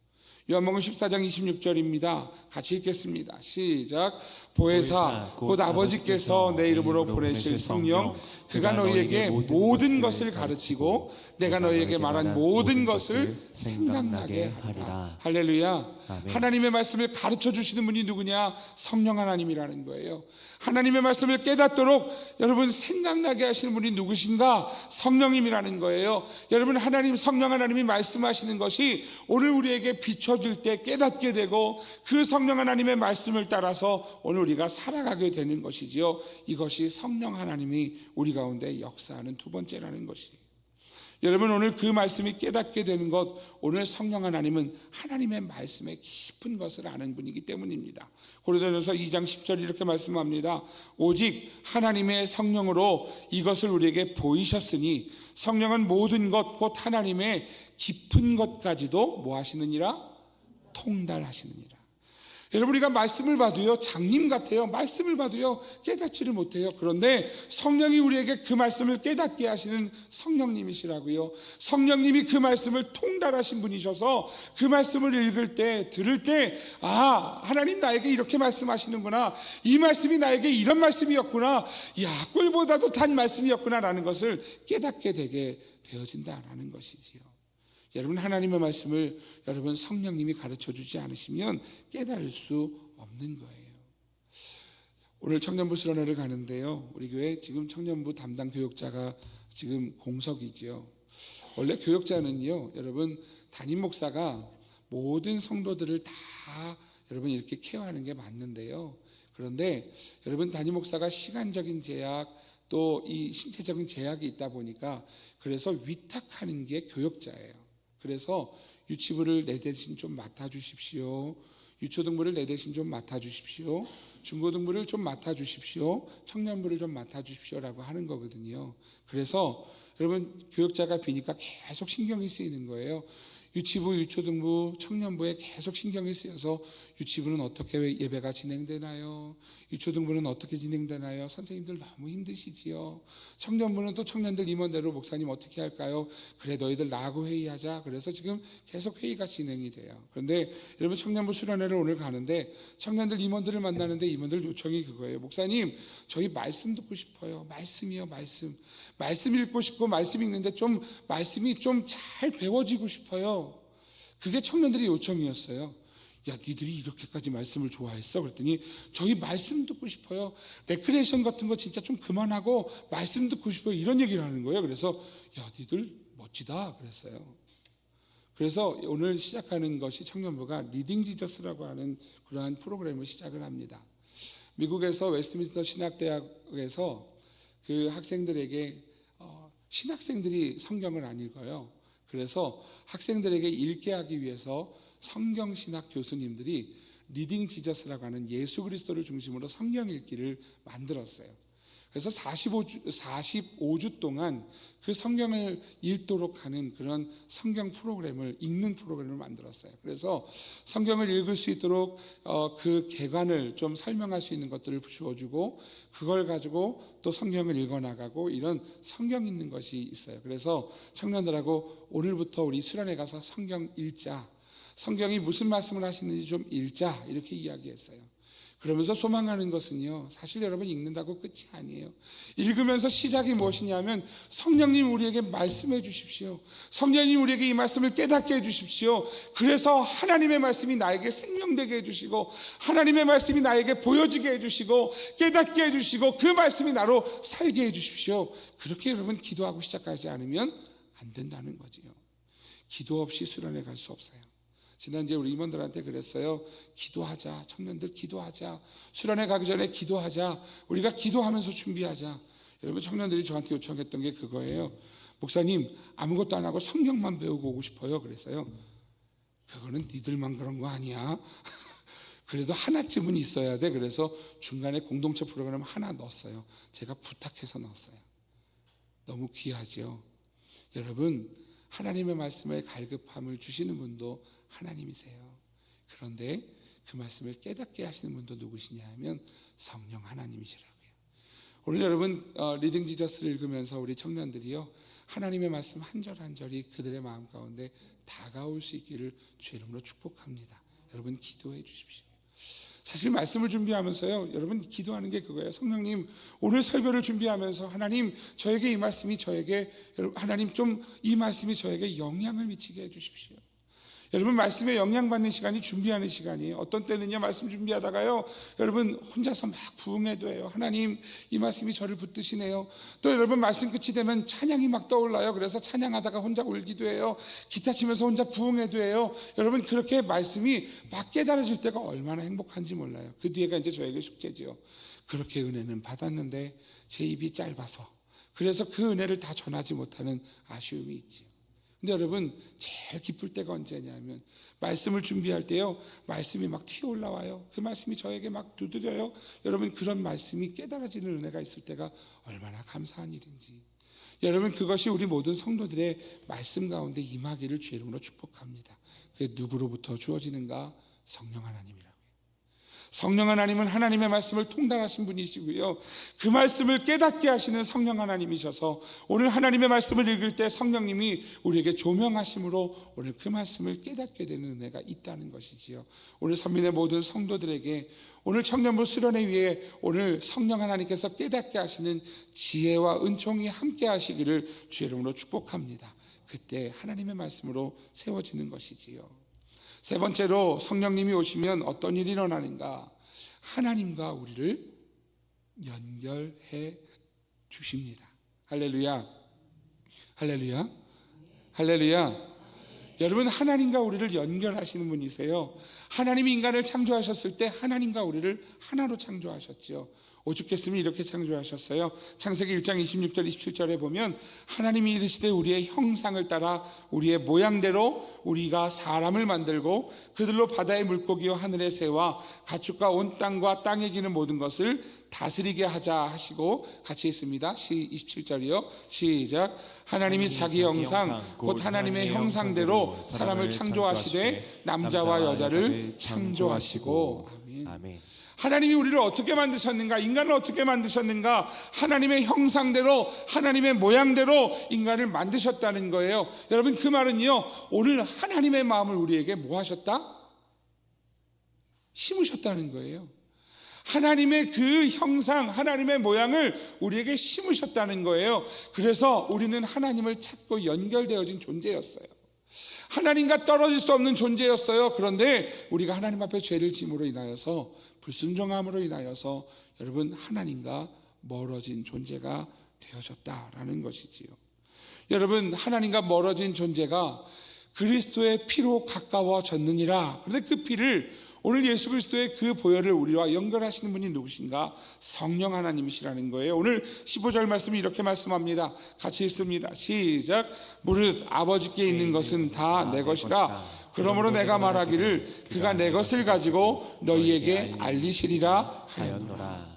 요한복음 14장 26절입니다. 같이 읽겠습니다. 시작. 보혜사 곧 아버지께서 내 이름으로 보내실 성령, 그가 너희에게 모든 것을 가르치고 내가 너희에게 말한 모든 것을 생각나게 하리라. 할렐루야. 하나님의 말씀을 가르쳐 주시는 분이 누구냐? 성령 하나님이라는 거예요. 하나님의 말씀을 깨닫도록 여러분 생각나게 하시는 분이 누구신가? 성령님이라는 거예요. 여러분, 하나님, 성령 하나님이 말씀하시는 것이 오늘 우리에게 비춰질 때 깨닫게 되고 그 성령 하나님의 말씀을 따라서 오늘 우리가 살아가게 되는 것이지요. 이것이 성령 하나님이 우리 가운데 역사하는 두 번째라는 것이에요. 여러분, 오늘 그 말씀이 깨닫게 되는 것, 오늘 성령 하나님은 하나님의 말씀의 깊은 것을 아는 분이기 때문입니다. 고린도전서 2장 10절 이렇게 말씀합니다. 오직 하나님의 성령으로 이것을 우리에게 보이셨으니 성령은 모든 것 곧 하나님의 깊은 것까지도 뭐 하시느니라? 통달하시느니라. 여러분, 우리가 말씀을 봐도요, 장님 같아요. 말씀을 봐도요, 깨닫지를 못해요. 그런데 성령이 우리에게 그 말씀을 깨닫게 하시는 성령님이시라고요. 성령님이 그 말씀을 통달하신 분이셔서 그 말씀을 읽을 때, 들을 때, 아, 하나님 나에게 이렇게 말씀하시는구나. 이 말씀이 나에게 이런 말씀이었구나. 야, 꿀보다도 단 말씀이었구나. 라는 것을 깨닫게 되게 되어진다라는 것이지요. 여러분, 하나님의 말씀을 여러분 성령님이 가르쳐 주지 않으시면 깨달을 수 없는 거예요. 오늘 청년부 수련회를 가는데요, 우리 교회 지금 청년부 담당 교육자가 지금 공석이지요. 원래 교육자는요, 여러분 담임 목사가 모든 성도들을 다 여러분 이렇게 케어하는 게 맞는데요, 그런데 여러분 담임 목사가 시간적인 제약 또 이 신체적인 제약이 있다 보니까 그래서 위탁하는 게 교육자예요. 그래서 유치부를 내 대신 좀 맡아주십시오. 유초등부를 내 대신 좀 맡아주십시오. 중고등부를 좀 맡아주십시오. 청년부를 좀 맡아주십시오라고 하는 거거든요. 그래서 여러분, 교육자가 비니까 계속 신경이 쓰이는 거예요. 유치부, 유초등부, 청년부에 계속 신경이 쓰여서 유치부는 어떻게 예배가 진행되나요? 유초등부는 어떻게 진행되나요? 선생님들 너무 힘드시지요. 청년부는 또 청년들 임원대로 목사님 어떻게 할까요? 그래, 너희들 나하고 회의하자. 그래서 지금 계속 회의가 진행이 돼요. 그런데 여러분, 청년부 수련회를 오늘 가는데 청년들 임원들을 만나는데 임원들 요청이 그거예요. 목사님, 저희 말씀 듣고 싶어요. 말씀이요, 말씀. 말씀 읽고 싶고 말씀 읽는데 좀 말씀이 좀 잘 배워지고 싶어요. 그게 청년들의 요청이었어요. 야, 니들이 이렇게까지 말씀을 좋아했어? 그랬더니 저희 말씀 듣고 싶어요. 레크레이션 같은 거 진짜 좀 그만하고 말씀 듣고 싶어요. 이런 얘기를 하는 거예요. 그래서 야, 니들 멋지다 그랬어요. 그래서 오늘 시작하는 것이 청년부가 리딩 지저스라고 하는 그러한 프로그램을 시작을 합니다. 미국에서 웨스트민스터 신학대학에서 그 학생들에게 신학생들이 성경을 안 읽어요. 그래서 학생들에게 읽게 하기 위해서 성경신학 교수님들이 리딩 지저스라고 하는 예수 그리스도를 중심으로 성경 읽기를 만들었어요. 그래서 45주 동안 그 성경을 읽도록 하는 그런 성경 프로그램을 읽는 프로그램을 만들었어요. 그래서 성경을 읽을 수 있도록 그 개관을 좀 설명할 수 있는 것들을 주어주고 그걸 가지고 또 성경을 읽어나가고 이런 성경 읽는 것이 있어요. 그래서 청년들하고 오늘부터 우리 수련회 가서 성경 읽자, 성경이 무슨 말씀을 하시는지 좀 읽자 이렇게 이야기했어요. 그러면서 소망하는 것은요, 사실 여러분 읽는다고 끝이 아니에요. 읽으면서 시작이 무엇이냐면 성령님 우리에게 말씀해 주십시오. 성령님 우리에게 이 말씀을 깨닫게 해 주십시오. 그래서 하나님의 말씀이 나에게 생명되게 해 주시고 하나님의 말씀이 나에게 보여지게 해 주시고 깨닫게 해 주시고 그 말씀이 나로 살게 해 주십시오. 그렇게 여러분 기도하고 시작하지 않으면 안 된다는 거지요. 기도 없이 수련회 갈 수 없어요. 지난주에 우리 임원들한테 그랬어요. 기도하자. 청년들 기도하자. 수련회 가기 전에 기도하자. 우리가 기도하면서 준비하자. 여러분 청년들이 저한테 요청했던 게 그거예요. 목사님 아무것도 안 하고 성경만 배우고 오고 싶어요. 그래서요. 그거는 니들만 그런 거 아니야. 그래도 하나쯤은 있어야 돼. 그래서 중간에 공동체 프로그램 하나 넣었어요. 제가 부탁해서 넣었어요. 너무 귀하죠. 여러분 하나님의 말씀에 갈급함을 주시는 분도 하나님이세요. 그런데 그 말씀을 깨닫게 하시는 분도 누구시냐 하면 성령 하나님이시라고요. 오늘 여러분 리딩 지저스를 읽으면서 우리 청년들이요 하나님의 말씀 한 절 한 절이 그들의 마음 가운데 다가올 수 있기를 주의 이름으로 축복합니다. 여러분 기도해 주십시오. 사실 말씀을 준비하면서요 여러분 기도하는 게 그거예요. 성령님 오늘 설교를 준비하면서 하나님 저에게 이 말씀이 저에게 하나님 좀 이 말씀이 저에게 영향을 미치게 해 주십시오. 여러분 말씀에 영향받는 시간이 준비하는 시간이에요. 어떤 때는요 말씀 준비하다가요 여러분 혼자서 막 부흥해도 해요. 하나님 이 말씀이 저를 붙드시네요. 또 여러분 말씀 끝이 되면 찬양이 막 떠올라요. 그래서 찬양하다가 혼자 울기도 해요. 기타 치면서 혼자 부흥해도 해요. 여러분 그렇게 말씀이 막 깨달아질 때가 얼마나 행복한지 몰라요. 그 뒤에가 이제 저에게 숙제지요. 그렇게 은혜는 받았는데 제 입이 짧아서 그래서 그 은혜를 다 전하지 못하는 아쉬움이 있지요. 근데 여러분 제일 기쁠 때가 언제냐면 말씀을 준비할 때요 말씀이 막 튀어올라와요. 그 말씀이 저에게 막 두드려요. 여러분 그런 말씀이 깨달아지는 은혜가 있을 때가 얼마나 감사한 일인지 여러분 그것이 우리 모든 성도들의 말씀 가운데 임하기를 주의 이름으로 축복합니다. 그게 누구로부터 주어지는가? 성령 하나님이라고요. 성령 하나님은 하나님의 말씀을 통달하신 분이시고요 그 말씀을 깨닫게 하시는 성령 하나님이셔서 오늘 하나님의 말씀을 읽을 때 성령님이 우리에게 조명하심으로 오늘 그 말씀을 깨닫게 되는 은혜가 있다는 것이지요. 오늘 선민의 모든 성도들에게 오늘 청년부 수련회 위에 오늘 성령 하나님께서 깨닫게 하시는 지혜와 은총이 함께 하시기를 주의 이름으로 축복합니다. 그때 하나님의 말씀으로 세워지는 것이지요. 세 번째로 성령님이 오시면 어떤 일이 일어나는가? 하나님과 우리를 연결해 주십니다. 할렐루야. 할렐루야. 할렐루야. 여러분 하나님과 우리를 연결하시는 분이세요. 하나님이 인간을 창조하셨을 때 하나님과 우리를 하나로 창조하셨죠. 오죽했으면 이렇게 창조하셨어요. 창세기 1장 26절 27절에 보면 하나님이 이르시되 우리의 형상을 따라 우리의 모양대로 우리가 사람을 만들고 그들로 바다의 물고기와 하늘의 새와 가축과 온 땅과 땅에 기는 모든 것을 다스리게 하자 하시고 같이 있습니다. 27절이요. 시작. 하나님이 자기 형상 곧 하나님의 형상대로 사람을 창조하시되 남자와 여자를 창조하시고 아멘. 하나님이 우리를 어떻게 만드셨는가? 인간을 어떻게 만드셨는가? 하나님의 형상대로 하나님의 모양대로 인간을 만드셨다는 거예요. 여러분 그 말은요 오늘 하나님의 마음을 우리에게 뭐 하셨다? 심으셨다는 거예요. 하나님의 그 형상 하나님의 모양을 우리에게 심으셨다는 거예요. 그래서 우리는 하나님을 찾고 연결되어진 존재였어요. 하나님과 떨어질 수 없는 존재였어요. 그런데 우리가 하나님 앞에 죄를 짐으로 인하여서, 불순종함으로 인하여서 여러분 하나님과 멀어진 존재가 되어졌다라는 것이지요. 여러분, 하나님과 멀어진 존재가 그리스도의 피로 가까워졌느니라. 그런데 그 피를, 오늘 예수 그리스도의 그 보혈을 우리와 연결하시는 분이 누구신가? 성령 하나님이시라는 거예요. 오늘 15절 말씀이 이렇게 말씀합니다. 같이 읽습니다. 시작. 무릇 아버지께 있는 것은 다 내 것이라. 그러므로 내가 말하기를 그가 내 것을 가지고 너희에게 알리시리라 하였노라.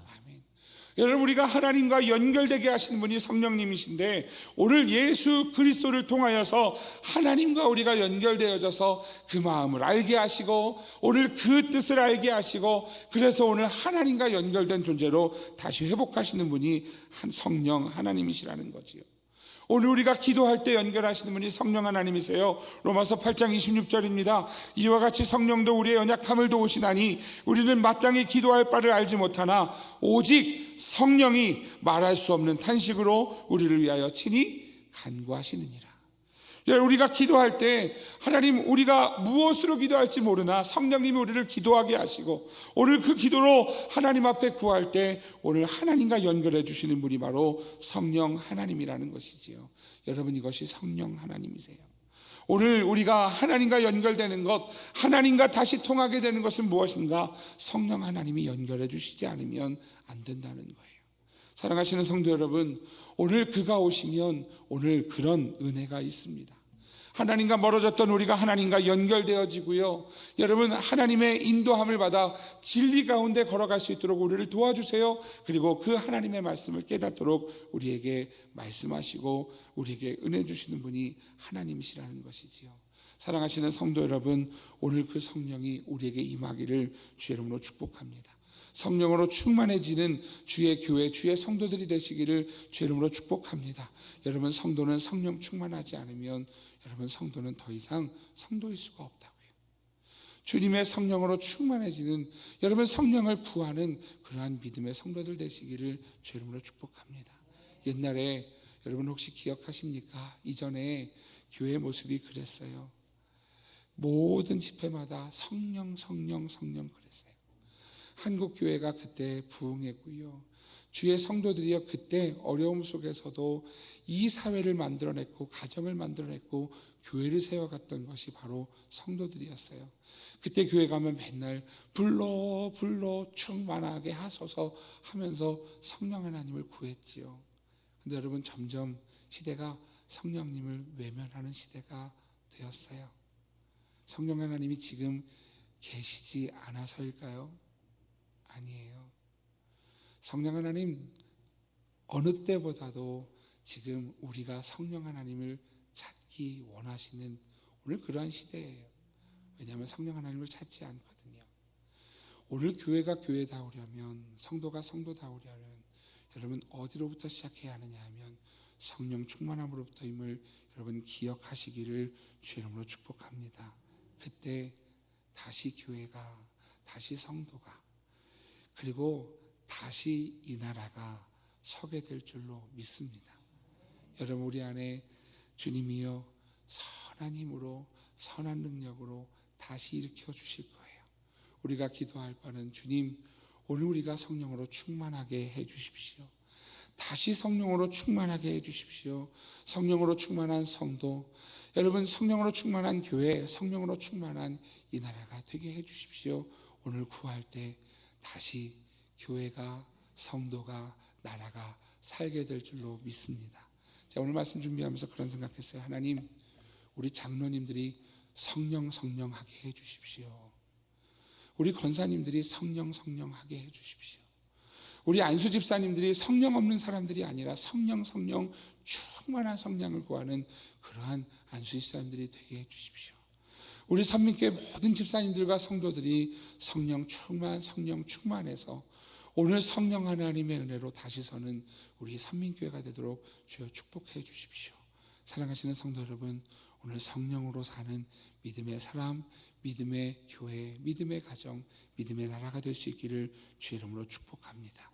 여러분, 우리가 하나님과 연결되게 하시는 분이 성령님이신데, 오늘 예수 그리스도를 통하여서 하나님과 우리가 연결되어져서 그 마음을 알게 하시고, 오늘 그 뜻을 알게 하시고, 그래서 오늘 하나님과 연결된 존재로 다시 회복하시는 분이 성령 하나님이시라는 거지요. 오늘 우리가 기도할 때 연결하시는 분이 성령 하나님이세요. 로마서 8장 26절입니다. 이와 같이 성령도 우리의 연약함을 도우시나니 우리는 마땅히 기도할 바를 알지 못하나 오직 성령이 말할 수 없는 탄식으로 우리를 위하여 친히 간구하시느니라. 우리가 기도할 때 하나님, 우리가 무엇으로 기도할지 모르나 성령님이 우리를 기도하게 하시고, 오늘 그 기도로 하나님 앞에 구할 때 오늘 하나님과 연결해 주시는 분이 바로 성령 하나님이라는 것이지요. 여러분, 이것이 성령 하나님이세요. 오늘 우리가 하나님과 연결되는 것, 하나님과 다시 통하게 되는 것은 무엇인가? 성령 하나님이 연결해 주시지 않으면 안 된다는 거예요. 사랑하시는 성도 여러분, 오늘 그가 오시면 오늘 그런 은혜가 있습니다. 하나님과 멀어졌던 우리가 하나님과 연결되어지고요. 여러분, 하나님의 인도함을 받아 진리 가운데 걸어갈 수 있도록 우리를 도와주세요. 그리고 그 하나님의 말씀을 깨닫도록 우리에게 말씀하시고 우리에게 은혜 주시는 분이 하나님이시라는 것이지요. 사랑하시는 성도 여러분, 오늘 그 성령이 우리에게 임하기를 주의 이름으로 축복합니다. 성령으로 충만해지는 주의 교회, 주의 성도들이 되시기를 주의 이름으로 축복합니다. 여러분, 성도는 성령 충만하지 않으면 여러분, 성도는 더 이상 성도일 수가 없다고요. 주님의 성령으로 충만해지는, 여러분 성령을 구하는 그러한 믿음의 성도들 되시기를 주의 이름으로 축복합니다. 옛날에 여러분 혹시 기억하십니까? 이전에 교회 모습이 그랬어요. 모든 집회마다 성령 성령 성령 그랬어요. 한국교회가 그때 부흥했고요. 주의 성도들이여 그때 어려움 속에서도 이 사회를 만들어냈고 가정을 만들어냈고 교회를 세워갔던 것이 바로 성도들이었어요. 그때 교회 가면 맨날 불러 충만하게 하소서 하면서 성령 하나님을 구했지요. 근데 여러분, 점점 시대가 성령님을 외면하는 시대가 되었어요. 성령 하나님이 지금 계시지 않아서일까요? 아니에요. 성령 하나님 어느 때보다도 지금 우리가 성령 하나님을 찾기 원하시는 오늘 그러한 시대예요. 왜냐하면 성령 하나님을 찾지 않거든요. 오늘 교회가 교회다우려면, 성도가 성도다우려면 여러분 어디로부터 시작해야 하느냐 하면 성령 충만함으로부터임을 여러분 기억하시기를 주의 이름으로 축복합니다. 그때 다시 교회가, 다시 성도가, 그리고 다시 이 나라가 서게 될 줄로 믿습니다. 여러분, 우리 안에 주님이여 선한 힘으로, 선한 능력으로 다시 일으켜 주실 거예요. 우리가 기도할 바는 주님, 오늘 우리가 성령으로 충만하게 해 주십시오. 다시 성령으로 충만하게 해 주십시오. 성령으로 충만한 성도, 여러분 성령으로 충만한 교회, 성령으로 충만한 이 나라가 되게 해 주십시오. 오늘 구할 때 다시 교회가, 성도가, 나라가 살게 될 줄로 믿습니다. 제가 오늘 말씀 준비하면서 그런 생각했어요. 하나님, 우리 장로님들이 성령 성령하게 해 주십시오. 우리 권사님들이 성령 성령하게 해 주십시오. 우리 안수 집사님들이 성령 없는 사람들이 아니라 성령 충만한 성령을 구하는 그러한 안수 집사님들이 되게 해 주십시오. 우리 선민교회 모든 집사님들과 성도들이 성령 충만해서 오늘 성령 하나님의 은혜로 다시 서는 우리 선민교회가 되도록 주여 축복해 주십시오. 사랑하시는 성도 여러분, 오늘 성령으로 사는 믿음의 사람, 믿음의 교회, 믿음의 가정, 믿음의 나라가 될 수 있기를 주의 이름으로 축복합니다.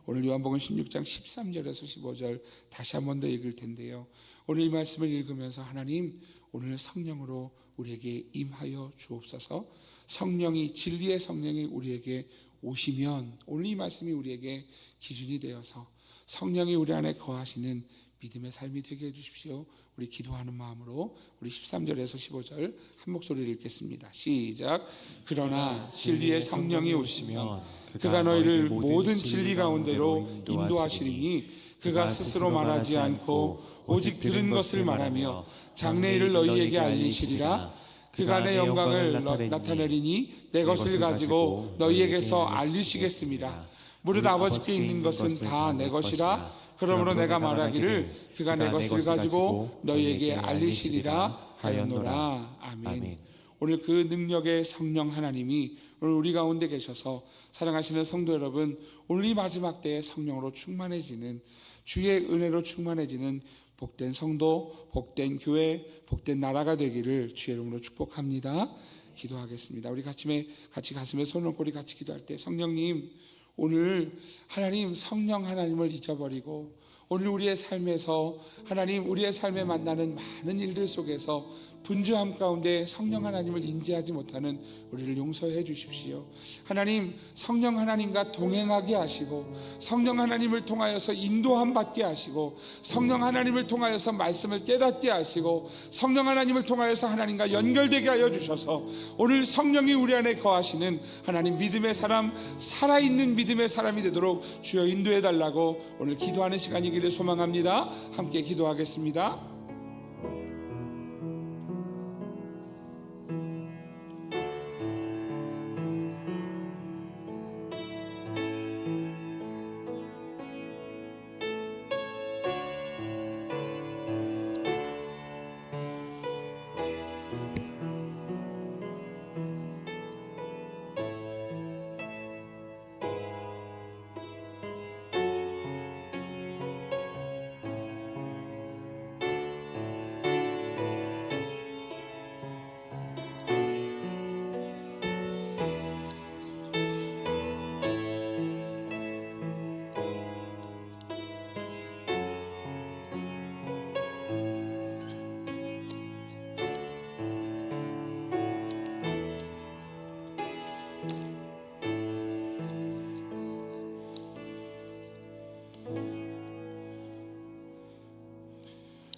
오늘 요한복음 16장 13절에서 15절 다시 한 번 더 읽을 텐데요. 오늘 이 말씀을 읽으면서 하나님 오늘 성령으로 우리에게 임하여 주옵소서. 성령이 진리의 성령이 우리에게 오시면 오늘 이 말씀이 우리에게 기준이 되어서 성령이 우리 안에 거하시는 믿음의 삶이 되게 해주십시오. 우리 기도하는 마음으로 우리 13절에서 15절 한 목소리를 읽겠습니다. 시작. 그러나 진리의 성령이 오시면 그가 너희를 모든 진리 가운데로 인도하시리니 그가 스스로 말하지 않고 오직 들은 것을 말하며 장래일을 너희에게 알리시리라. 그가 내 영광을 나타내리니 내 것을 가지고 너희에게서 알리시겠습니다. 무릇 아버지께 있는 것은 다 내 것이라. 그러므로 내가 말하기를 그가 내 것을 가지고 너희에게 알리시리라 하였노라. 아멘. 오늘 그 능력의 성령 하나님이 오늘 우리 가운데 계셔서 사랑하시는 성도 여러분, 오늘 이 마지막 때에 성령으로 충만해지는 주의 은혜로 충만해지는 복된 성도, 복된 교회, 복된 나라가 되기를 주의 이름으로 축복합니다. 기도하겠습니다. 우리 같이 가슴에 손을 얹고 우리 같이 기도할 때 성령님, 오늘 하나님 성령 하나님을 잊어버리고 오늘 우리의 삶에서 하나님 우리의 삶에 만나는 많은 일들 속에서 분주함 가운데 성령 하나님을 인지하지 못하는 우리를 용서해 주십시오. 하나님 성령 하나님과 동행하게 하시고 성령 하나님을 통하여서 인도함 받게 하시고 성령 하나님을 통하여서 말씀을 깨닫게 하시고 성령 하나님을 통하여서 하나님과 연결되게 하여 주셔서 오늘 성령이 우리 안에 거하시는 하나님 믿음의 사람, 살아있는 믿음의 사람이 되도록 주여 인도해 달라고 오늘 기도하는 시간이기를 소망합니다. 함께 기도하겠습니다.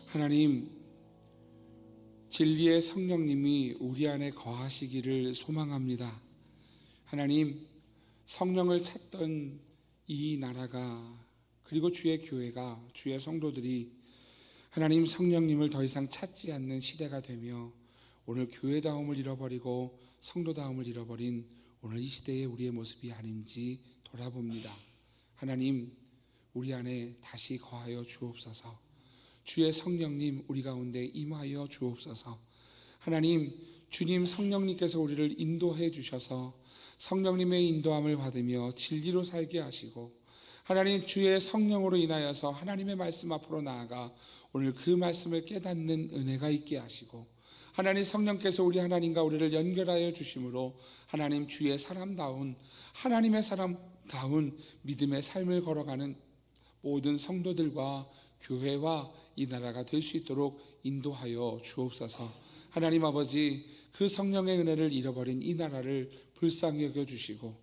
하나님 진리의 성령님이 우리 안에 거하시기를 소망합니다. 하나님 성령을 찾던 이 나라가 그리고 주의 교회가 주의 성도들이 하나님 성령님을 더 이상 찾지 않는 시대가 되며 오늘 교회다움을 잃어버리고 성도다움을 잃어버린 오늘 이 시대의 우리의 모습이 아닌지 돌아봅니다. 하나님 우리 안에 다시 거하여 주옵소서. 주의 성령님 우리 가운데 임하여 주옵소서. 하나님 주님 성령님께서 우리를 인도해 주셔서 성령님의 인도함을 받으며 진리로 살게 하시고 하나님 주의 성령으로 인하여서 하나님의 말씀 앞으로 나아가 오늘 그 말씀을 깨닫는 은혜가 있게 하시고 하나님 성령께서 우리 하나님과 우리를 연결하여 주심으로 하나님 주의 사람다운 하나님의 사람다운 믿음의 삶을 걸어가는 모든 성도들과 교회와 이 나라가 될 수 있도록 인도하여 주옵소서. 하나님 아버지 그 성령의 은혜를 잃어버린 이 나라를 불쌍히 여겨주시고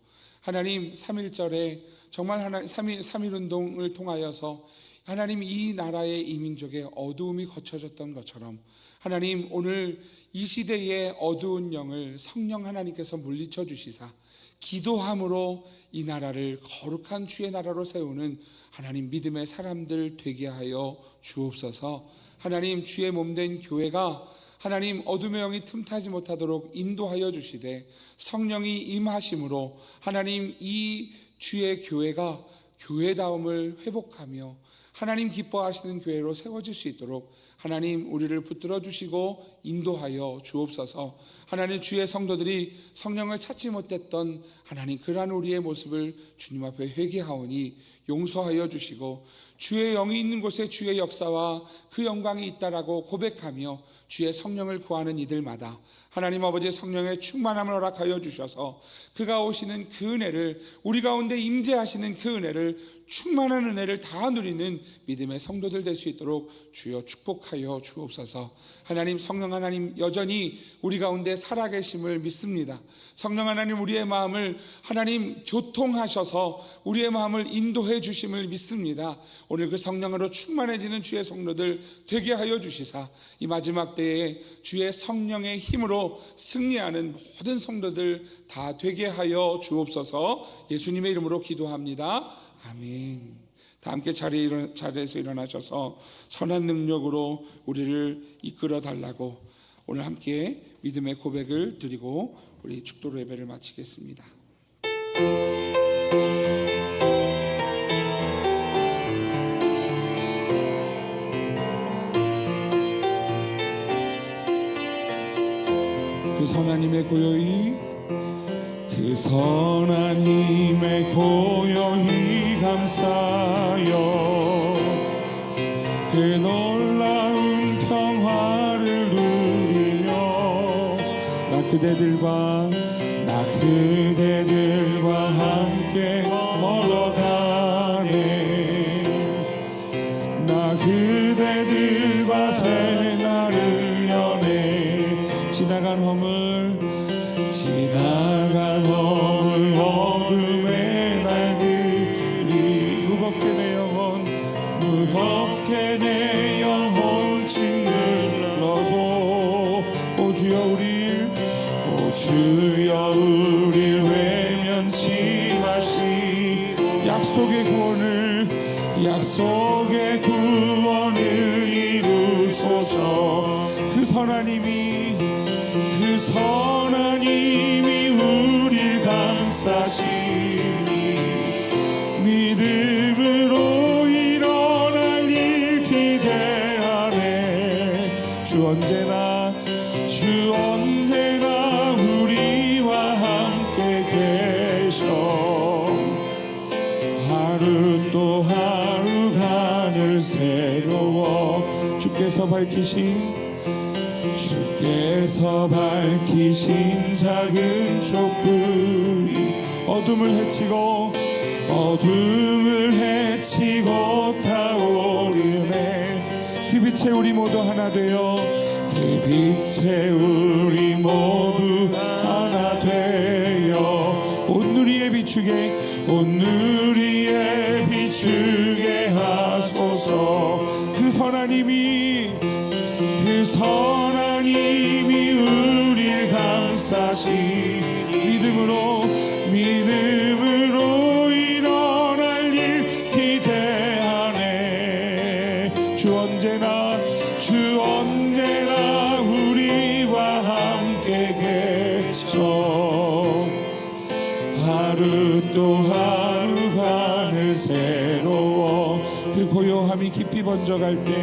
하나님 3.1절에 정말 하나님 3.1 운동을 통하여서 하나님 이 나라의 이 민족의 어두움이 거쳐졌던 것처럼 하나님 오늘 이 시대의 어두운 영을 성령 하나님께서 물리쳐 주시사 기도함으로 이 나라를 거룩한 주의 나라로 세우는 하나님 믿음의 사람들 되게 하여 주옵소서. 하나님 주의 몸된 교회가 하나님 어둠의 영이 틈타지 못하도록 인도하여 주시되 성령이 임하심으로 하나님 이 주의 교회가 교회다움을 회복하며 하나님 기뻐하시는 교회로 세워질 수 있도록 하나님 우리를 붙들어 주시고 인도하여 주옵소서. 하나님 주의 성도들이 성령을 찾지 못했던 하나님 그러한 우리의 모습을 주님 앞에 회개하오니 용서하여 주시고 주의 영이 있는 곳에 주의 역사와 그 영광이 있다라고 고백하며 주의 성령을 구하는 이들마다 하나님 아버지의 성령의 충만함을 허락하여 주셔서 그가 오시는 그 은혜를, 우리 가운데 임재하시는 그 은혜를, 충만한 은혜를 다 누리는 믿음의 성도들 될 수 있도록 주여 축복하여 주옵소서. 하나님, 성령 하나님 여전히 우리 가운데 살아계심을 믿습니다. 성령 하나님, 우리의 마음을 하나님 교통하셔서 우리의 마음을 인도해 주심을 믿습니다. 오늘 그 성령으로 충만해지는 주의 성도들 되게 하여 주시사 이 마지막 때에 주의 성령의 힘으로 승리하는 모든 성도들 다 되게 하여 주옵소서. 예수님의 이름으로 기도합니다. 아멘. 다 함께 자리에서 일어나셔서 선한 능력으로 우리를 이끌어 달라고 오늘 함께 믿음의 고백을 드리고 우리 축도로 예배를 마치겠습니다. 그 선하님의 고요히, 그 선하님의 고요히 감사여 그 놀라운 평화를 누리며 나 그대들과 함께 걸어가네. 나 그대들과 새 날을 여네. 지나간 허물 어둠의 날들이 무겁게 내 영혼 짓눌러도 오 주여 우릴 외면치 마시. 약속의 구원을 이루소서. 그 선하님이 우릴 감싸시니 믿음으로 일어날 일 기대하네. 주 언제나 우리와 함께 계셔. 하루 또 하루가 새로워. 주께서 밝히신 작은 촛불이 어둠을 헤치고 타오르네. 그 빛에 우리 모두 하나 되어 온 누리에 비추게 하소서. 그 선하님이 우리를 감싸시. 믿음으로 일어날 일 기대하네. 주 언제나 우리와 함께 계셔. 하루 또 하루가 늘 새로워. 그 고요함이 깊이 번져갈 때,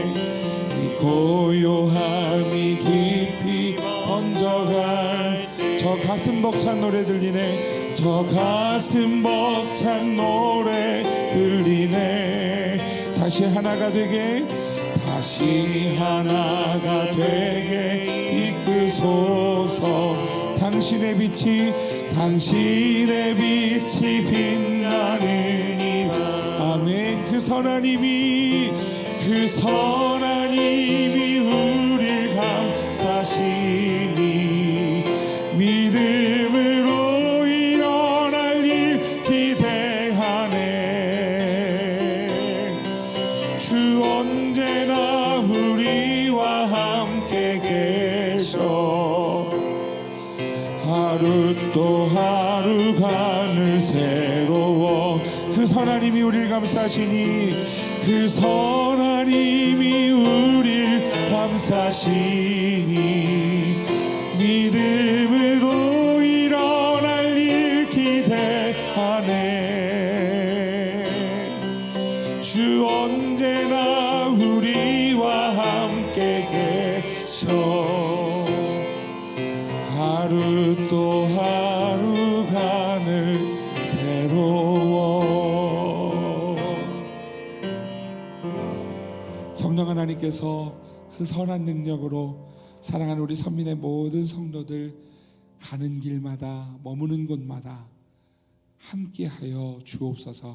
저 가슴 벅찬 노래 들리네. 다시 하나가 되게 이끄소서. 당신의 빛이 빛나느니. 아멘. 그 선하님이 우릴 감싸시니 믿음으로 일어날 일 기대하네. 주 언제나 우리와 함께 계셔. 하루 또 하루가 늘 새로워. 그 선하님이 우리를 감싸시니 믿음으로 일어날 일 기대하네. 주 언제나 우리와 함께 계셔. 하루 또 하루가 늘 새로워. 하나님께서 그 선한 능력으로 사랑하는 우리 선민의 모든 성도들 가는 길마다 머무는 곳마다 함께하여 주옵소서.